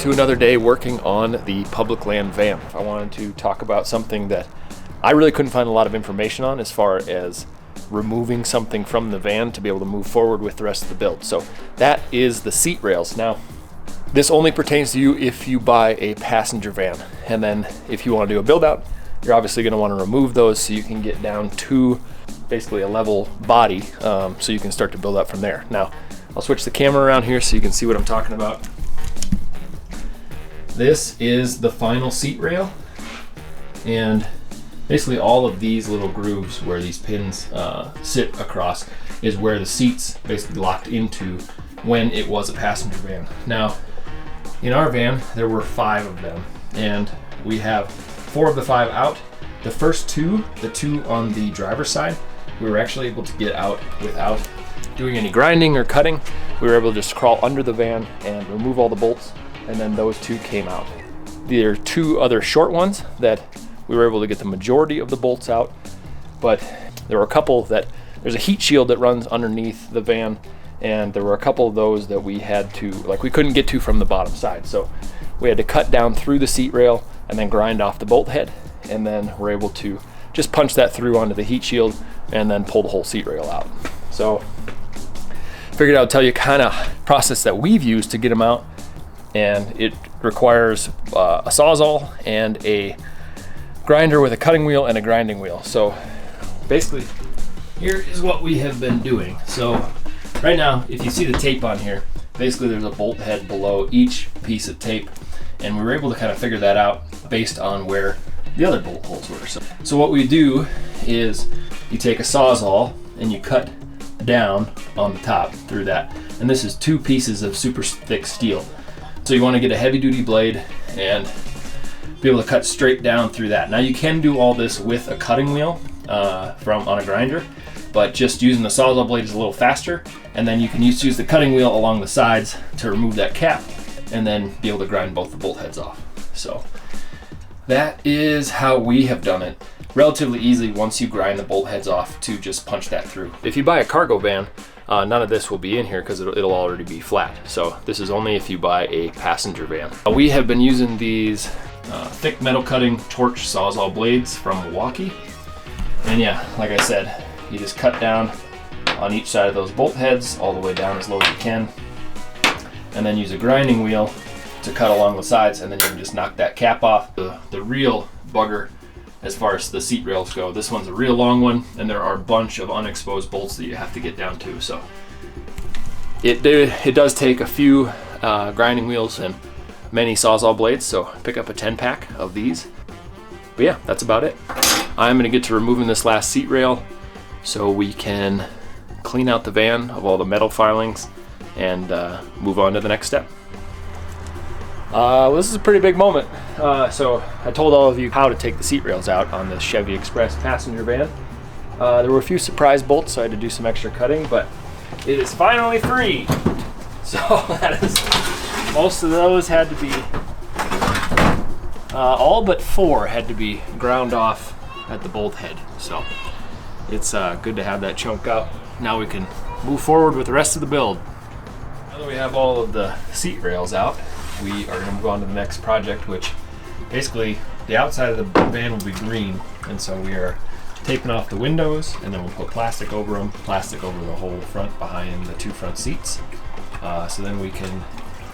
to another day working on the public land van. I wanted to talk about something that I really couldn't find a lot of information on as far as removing something from the van to be able to move forward with the rest of the build. So that is the seat rails. Now, this only pertains to you if you buy a passenger van. And then if you want to do a build out, you're obviously going to want to remove those so you can get down to basically a level body, so you can start to build up from there. Now, I'll switch the camera around here so you can see what I'm talking about. This is the final seat rail, and basically all of these little grooves where these pins sit across is where the seats basically locked into when it was a passenger van. Now, in our van, there were 5 of them, and we have 4 of the 5 out. The first 2, the 2 on the driver's side, we were actually able to get out without doing any grinding or cutting. We were able to just crawl under the van and remove all the bolts, and then those 2 came out. There are 2 other short ones that we were able to get the majority of the bolts out, but there were a couple that, there's a heat shield that runs underneath the van, and there were a couple of those that we had to, we couldn't get to from the bottom side. So we had to cut down through the seat rail and then grind off the bolt head, and then we're able to just punch that through onto the heat shield and then pull the whole seat rail out. So figured I would tell you kind of process that we've used to get them out, and it requires a Sawzall and a grinder with a cutting wheel and a grinding wheel. So basically, here is what we have been doing. So right now, if you see the tape on here, basically there's a bolt head below each piece of tape, and we were able to kind of figure that out based on where the other bolt holes were. So what we do is you take a Sawzall and you cut down on the top through that, and this is 2 pieces of super thick steel. So you want to get a heavy duty blade and be able to cut straight down through that. Now you can do all this with a cutting wheel on a grinder, but just using the Sawzall blade is a little faster, and then you can use the cutting wheel along the sides to remove that cap and then be able to grind both the bolt heads off. So that is how we have done it. Relatively easy once you grind the bolt heads off to just punch that through. If you buy a cargo van, none of this will be in here because it'll already be flat. So this is only if you buy a passenger van. We have been using these thick metal cutting torch Sawzall blades from Milwaukee. And yeah, like I said, you just cut down on each side of those bolt heads all the way down as low as you can, and then use a grinding wheel to cut along the sides, and then you can just knock that cap off. The real bugger as far as the seat rails go, this one's a real long one, and there are a bunch of unexposed bolts that you have to get down to. So it does take a few grinding wheels and many Sawzall blades, so pick up a 10-pack of these. But yeah, that's about it. I'm gonna get to removing this last seat rail so we can clean out the van of all the metal filings and move on to the next step. Well, this is a pretty big moment. So I told all of you how to take the seat rails out on the Chevy Express passenger van. There were a few surprise bolts, so I had to do some extra cutting, but it is finally free. So that is, most of those had to be, all but 4 had to be ground off at the bolt head. So it's good to have that chunk out. Now we can move forward with the rest of the build. Now that we have all of the seat rails out, we are going to move on to the next project, which basically the outside of the van will be green, and so we are taping off the windows, and then we'll put plastic over them, plastic over the whole front behind the 2 front seats. So then we can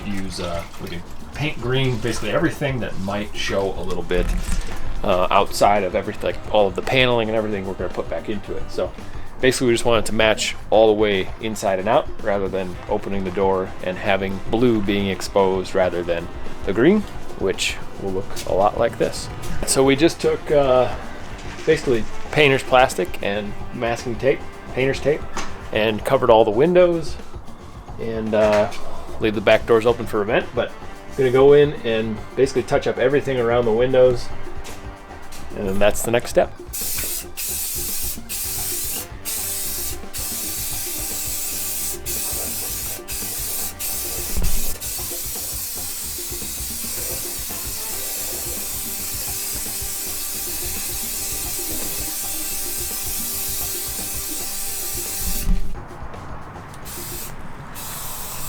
use, we can paint green basically everything that might show a little bit outside of everything, like all of the paneling and everything we're going to put back into it. So basically we just want it to match all the way inside and out, rather than opening the door and having blue being exposed rather than the green, which will look a lot like this. So we just took basically painter's plastic and masking tape, painter's tape, and covered all the windows and leave the back doors open for a vent, but I'm gonna go in and basically touch up everything around the windows, and then that's the next step.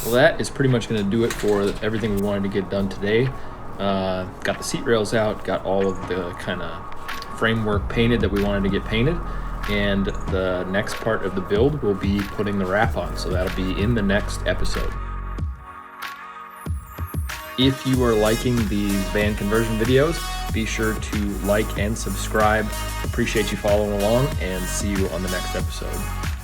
Well, that is pretty much going to do it for everything we wanted to get done today. Got the seat rails out, got all of the kind of framework painted that we wanted to get painted, and the next part of the build will be putting the wrap on, so that'll be in the next episode. If you are liking these van conversion videos, be sure to like and subscribe. Appreciate you following along, and see you on the next episode.